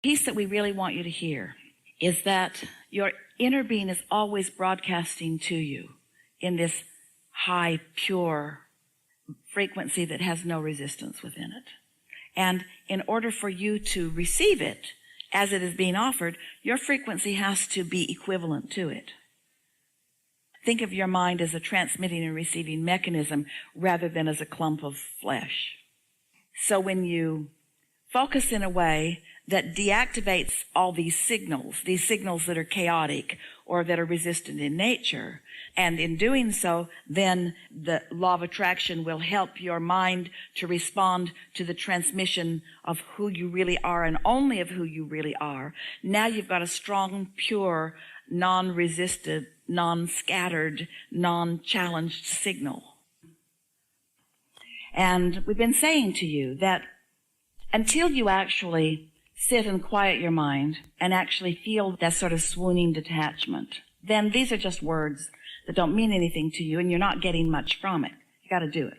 piece that we really want you to hear is that your inner being is always broadcasting to you in this high, pure frequency that has no resistance within it. And in order for you to receive it as it is being offered, your frequency has to be equivalent to it. Think of your mind as a transmitting and receiving mechanism rather than as a clump of flesh. So when you focus in a way that deactivates all these signals that are chaotic or that are resistant in nature, and in doing so, then the law of attraction will help your mind to respond to the transmission of who you really are and only of who you really are. Now you've got a strong, pure, non-resisted, non-scattered, non-challenged signal. And we've been saying to you that until you actually sit and quiet your mind and actually feel that sort of swooning detachment, then these are just words that don't mean anything to you and you're not getting much from it. You got to do it.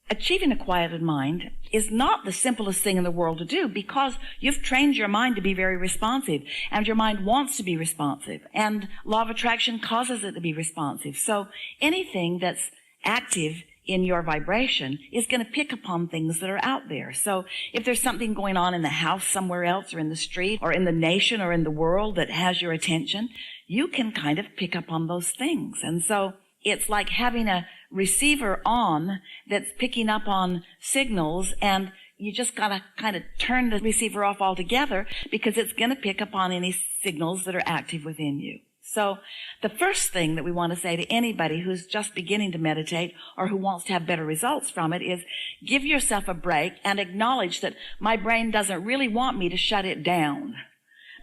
Achieving a quieted mind is not the simplest thing in the world to do because you've trained your mind to be very responsive, and your mind wants to be responsive, and law of attraction causes it to be responsive. So anything that's active in your vibration is going to pick upon things that are out there. So if there's something going on in the house somewhere else or in the street or in the nation or in the world that has your attention, you can kind of pick up on those things. And so it's like having a receiver on that's picking up on signals, and you just got to kind of turn the receiver off altogether because it's going to pick up on any signals that are active within you. So the first thing that we want to say to anybody who's just beginning to meditate or who wants to have better results from it is give yourself a break and acknowledge that my brain doesn't really want me to shut it down,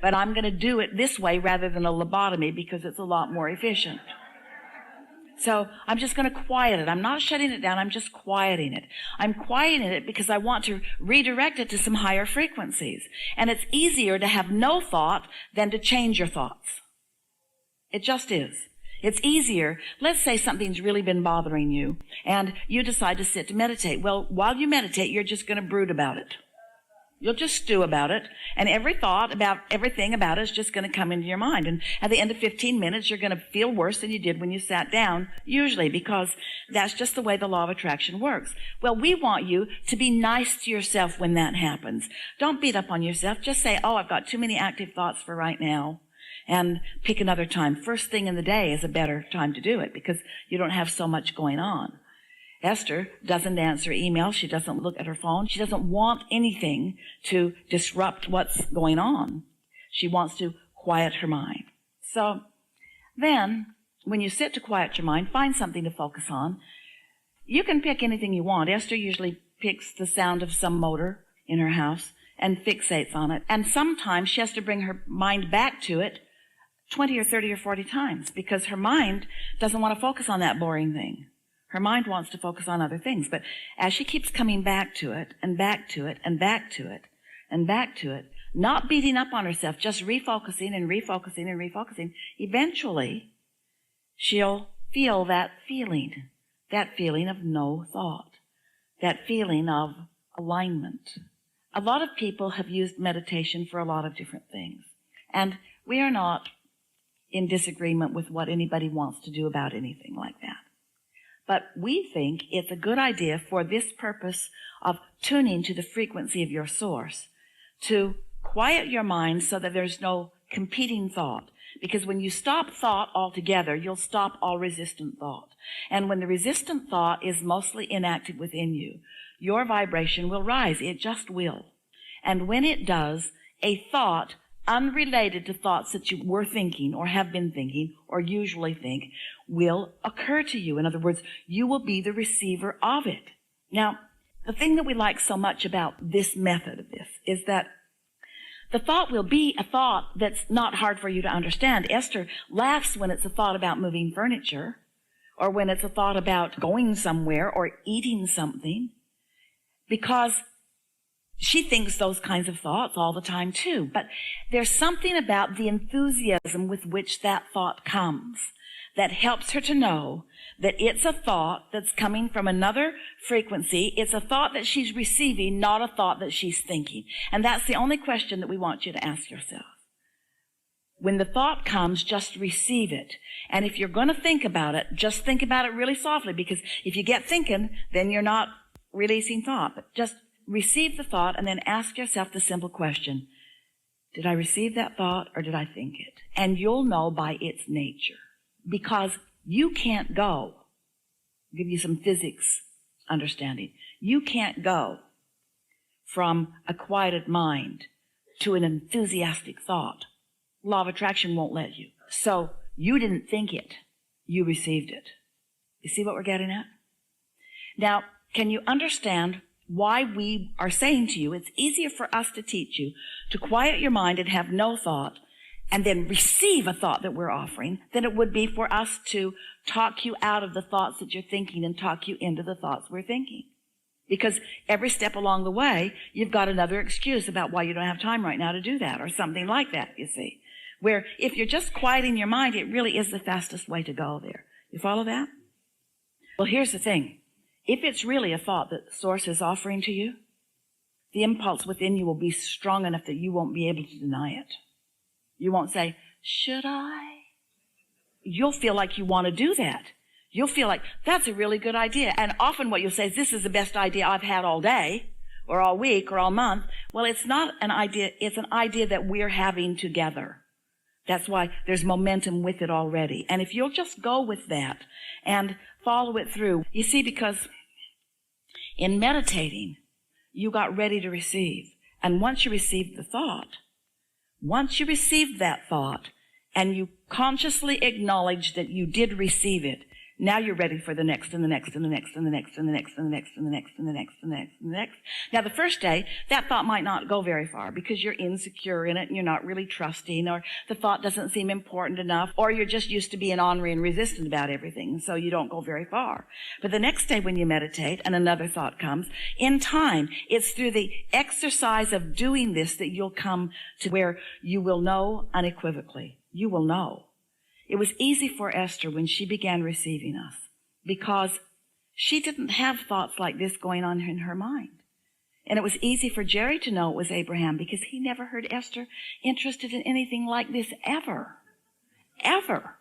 but I'm going to do it this way rather than a lobotomy because it's a lot more efficient. So I'm just going to quiet it. I'm not shutting it down. I'm just quieting it. I'm quieting it because I want to redirect it to some higher frequencies. And it's easier to have no thought than to change your thoughts. It just is. It's easier. Let's say something's really been bothering you and you decide to sit to meditate. Well, while you meditate, you're just going to brood about it. You'll just stew about it, and every thought about everything about it is just going to come into your mind. And at the end of 15 minutes, you're going to feel worse than you did when you sat down, usually, because that's just the way the law of attraction works. Well, we want you to be nice to yourself when that happens. Don't beat up on yourself. Just say, oh, I've got too many active thoughts for right now, and pick another time. First thing in the day is a better time to do it because you don't have so much going on. Esther doesn't answer email. She doesn't look at her phone. She doesn't want anything to disrupt what's going on. She wants to quiet her mind. So then, when you sit to quiet your mind, find something to focus on. You can pick anything you want. Esther usually picks the sound of some motor in her house and fixates on it. And sometimes she has to bring her mind back to it 20 or 30 or 40 times because her mind doesn't want to focus on that boring thing. Her mind wants to focus on other things. But as she keeps coming back to it and back to it and back to it and back to it, not beating up on herself, just refocusing and refocusing and refocusing, eventually she'll feel that feeling of no thought, that feeling of alignment. A lot of people have used meditation for a lot of different things. And we are not in disagreement with what anybody wants to do about anything like that. But we think it's a good idea for this purpose of tuning to the frequency of your source to quiet your mind so that there's no competing thought. Because when you stop thought altogether, you'll stop all resistant thought. And when the resistant thought is mostly inactive within you, your vibration will rise. It just will. And when it does, a thought unrelated to thoughts that you were thinking or have been thinking or usually think will occur to you. In other words, you will be the receiver of it. Now, the thing that we like so much about this method of this is that the thought will be a thought that's not hard for you to understand. Esther laughs when it's a thought about moving furniture or when it's a thought about going somewhere or eating something because she thinks those kinds of thoughts all the time too. But there's something about the enthusiasm with which that thought comes that helps her to know that it's a thought that's coming from another frequency. It's a thought that she's receiving, not a thought that she's thinking. And that's the only question that we want you to ask yourself. When the thought comes, just receive it. And if you're going to think about it, just think about it really softly, because if you get thinking, then you're not releasing thought. But just receive the thought and then ask yourself the simple question, did I receive that thought or did I think it? And you'll know by its nature. Because you can't go, I'll give you some physics understanding. You can't go from a quieted mind to an enthusiastic thought. Law of attraction won't let you. So you didn't think it, you received it. You see what we're getting at? Now, can you understand why we are saying to you, it's easier for us to teach you to quiet your mind and have no thought and then receive a thought that we're offering than it would be for us to talk you out of the thoughts that you're thinking and talk you into the thoughts we're thinking. Because every step along the way, you've got another excuse about why you don't have time right now to do that or something like that, you see. Where if you're just quieting your mind, it really is the fastest way to go there. You follow that? Well, here's the thing. If it's really a thought that Source is offering to you, the impulse within you will be strong enough that you won't be able to deny it. You won't say, should I? You'll feel like you want to do that. You'll feel like, that's a really good idea. And often what you'll say is, this is the best idea I've had all day, or all week, or all month. Well, it's not an idea. It's an idea that we're having together. That's why there's momentum with it already. And if you'll just go with that and follow it through, you see, because in meditating, you got ready to receive. And once you received the thought, once you received that thought and you consciously acknowledge that you did receive it, now you're ready for the next and the next and the next and the next and the next and the next and the next and the next and the next and the next. Now the first day, that thought might not go very far because you're insecure in it and you're not really trusting, or the thought doesn't seem important enough, or you're just used to being ornery and resistant about everything, so you don't go very far. But the next day when you meditate and another thought comes, in time, it's through the exercise of doing this that you'll come to where you will know unequivocally. You will know. It was easy for Esther when she began receiving us because she didn't have thoughts like this going on in her mind. And it was easy for Jerry to know it was Abraham because he never heard Esther interested in anything like this ever. Ever.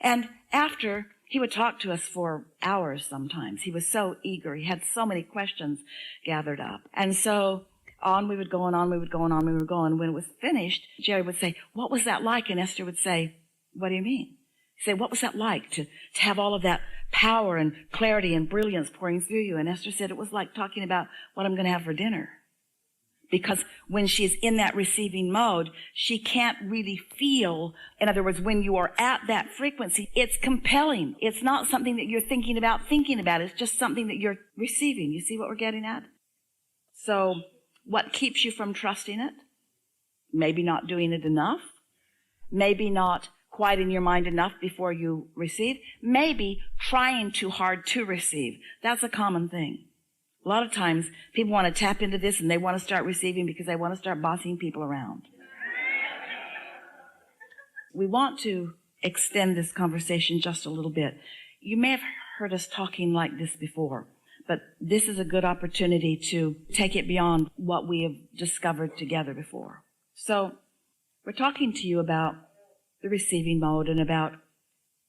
And after, he would talk to us for hours sometimes. He was so eager. He had so many questions gathered up. And so on we would go and on we would go and on we would go. And when it was finished, Jerry would say, what was that like? And Esther would say, what do you mean? Say, what was that like to have all of that power and clarity and brilliance pouring through you? And Esther said, it was like talking about what I'm going to have for dinner. Because when she's in that receiving mode, she can't really feel. In other words, when you are at that frequency, it's compelling. It's not something that you're thinking about. It's just something that you're receiving. You see what we're getting at? So what keeps you from trusting it? Maybe not doing it enough. Maybe not quieting your mind enough before you receive. Maybe trying too hard to receive. That's a common thing. A lot of times people want to tap into this and they want to start receiving because they want to start bossing people around. We want to extend this conversation just a little bit. You may have heard us talking like this before, but this is a good opportunity to take it beyond what we have discovered together before. So we're talking to you about the receiving mode and about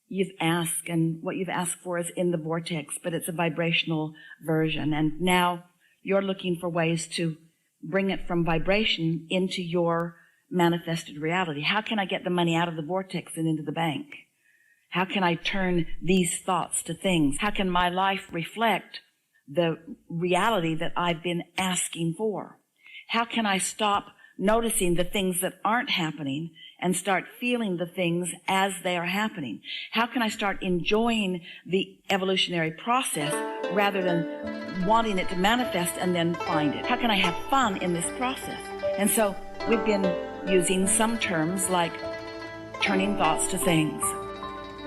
you've asked, and what you've asked for is in the vortex, but it's a vibrational version. And now you're looking for ways to bring it from vibration into your manifested reality. How can I get the money out of the vortex and into the bank? How can I turn these thoughts to things? How can my life reflect the reality that I've been asking for? How can I stop noticing the things that aren't happening and start feeling the things as they are happening? How can I start enjoying the evolutionary process rather than wanting it to manifest and then find it? How can I have fun in this process? And so we've been using some terms like turning thoughts to things.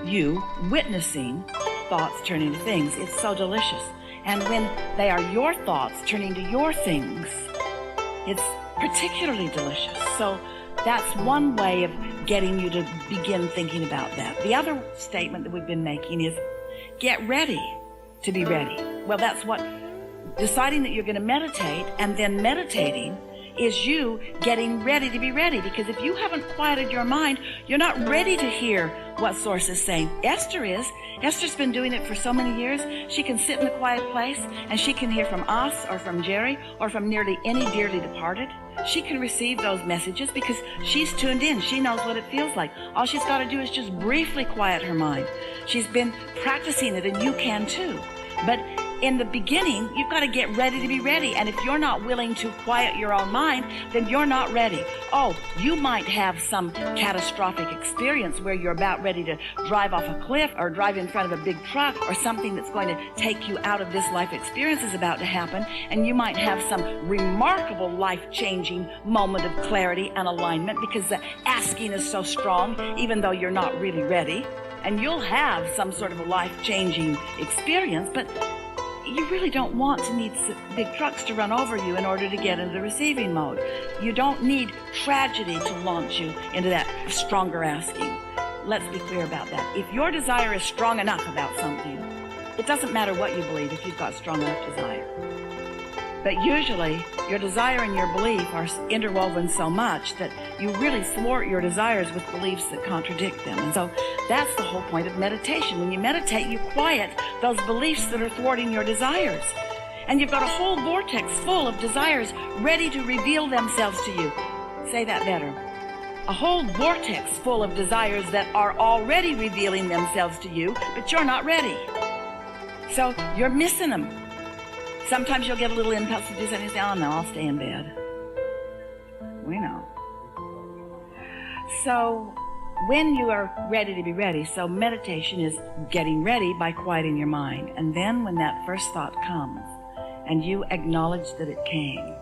You witnessing thoughts turning to things. It's so delicious. And when they are your thoughts turning to your things, it's particularly delicious. So that's one way of getting you to begin thinking about that. The other statement that we've been making is get ready to be ready. Well, that's what deciding that you're going to meditate, and then meditating is you getting ready to be ready. Because if you haven't quieted your mind, you're not ready to hear what Source is saying. Esther is. Esther's been doing it for so many years. She can sit in a quiet place and she can hear from us or from Jerry or from nearly any dearly departed. She can receive those messages because she's tuned in. She knows what it feels like. All she's got to do is just briefly quiet her mind. She's been practicing it, and you can too. But in the beginning, you've got to get ready to be ready. And if you're not willing to quiet your own mind, then you're not ready. Oh, you might have some catastrophic experience where you're about ready to drive off a cliff or drive in front of a big truck, or something that's going to take you out of this life experience is about to happen. And you might have some remarkable life-changing moment of clarity and alignment because the asking is so strong, even though you're not really ready. And you'll have some sort of a life-changing experience, but you really don't want to need big trucks to run over you in order to get into the receiving mode. You don't need tragedy to launch you into that stronger asking. Let's be clear about that. If your desire is strong enough about something, it doesn't matter what you believe if you've got strong enough desire. But usually, your desire and your belief are interwoven so much that you really thwart your desires with beliefs that contradict them. And so that's the whole point of meditation. When you meditate, you quiet those beliefs that are thwarting your desires. And you've got a whole vortex full of desires ready to reveal themselves to you. Say that better. A whole vortex full of desires that are already revealing themselves to you, but you're not ready. So you're missing them. Sometimes you'll get a little impulse to do something and say, oh no, I'll stay in bed. We know. So when you are ready to be ready, so meditation is getting ready by quieting your mind. And then when that first thought comes and you acknowledge that it came,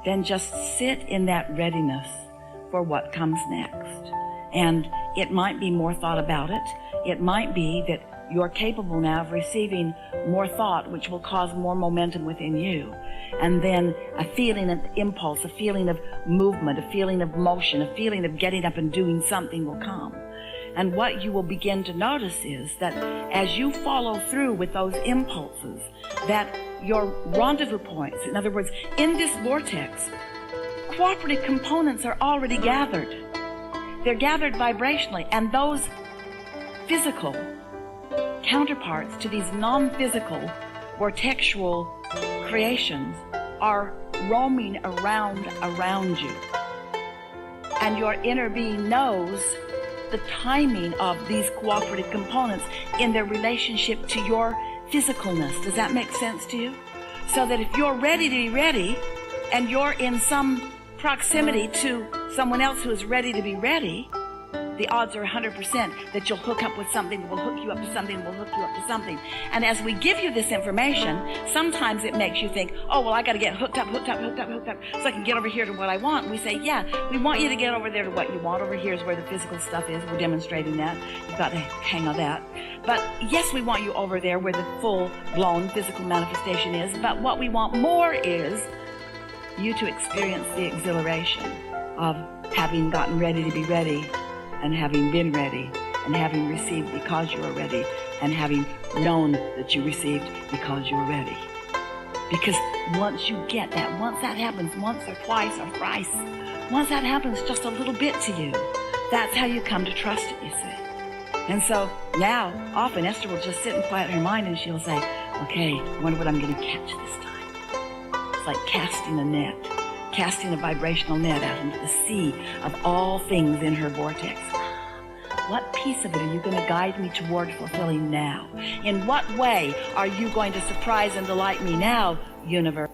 then just sit in that readiness for what comes next. And it might be more thought about it. It might be that you're capable now of receiving more thought, which will cause more momentum within you. And then a feeling of impulse, a feeling of movement, a feeling of motion, a feeling of getting up and doing something will come. And what you will begin to notice is that as you follow through with those impulses, that your rendezvous points, in other words, in this vortex, cooperative components are already gathered. They're gathered vibrationally, and those physical counterparts to these non-physical vortexual creations are roaming around you. And your inner being knows the timing of these cooperative components in their relationship to your physicalness. Does that make sense to you? So that if you're ready to be ready, and you're in some proximity to someone else who is ready to be ready, the odds are 100% that you'll hook up with something that will hook you up to something that will hook you up to something. And as we give you this information, sometimes it makes you think, oh, well, I got to get hooked up, so I can get over here to what I want. We say, yeah, we want you to get over there to what you want. Over here is where the physical stuff is. We're demonstrating that. You've got to hang on that. But yes, we want you over there where the full-blown physical manifestation is. But what we want more is you to experience the exhilaration of having gotten ready to be ready, and having been ready, and having received because you are ready, and having known that you received because you were ready. Because once you get that, once that happens once or twice or thrice, once that happens just a little bit to you, that's how you come to trust it, you see. And so now, often Esther will just sit and quiet her mind, and she'll say, okay, I wonder what I'm going to catch this time. It's like casting a net. Casting a vibrational net out into the sea of all things in her vortex. What piece of it are you going to guide me toward fulfilling now? In what way are you going to surprise and delight me now, universe?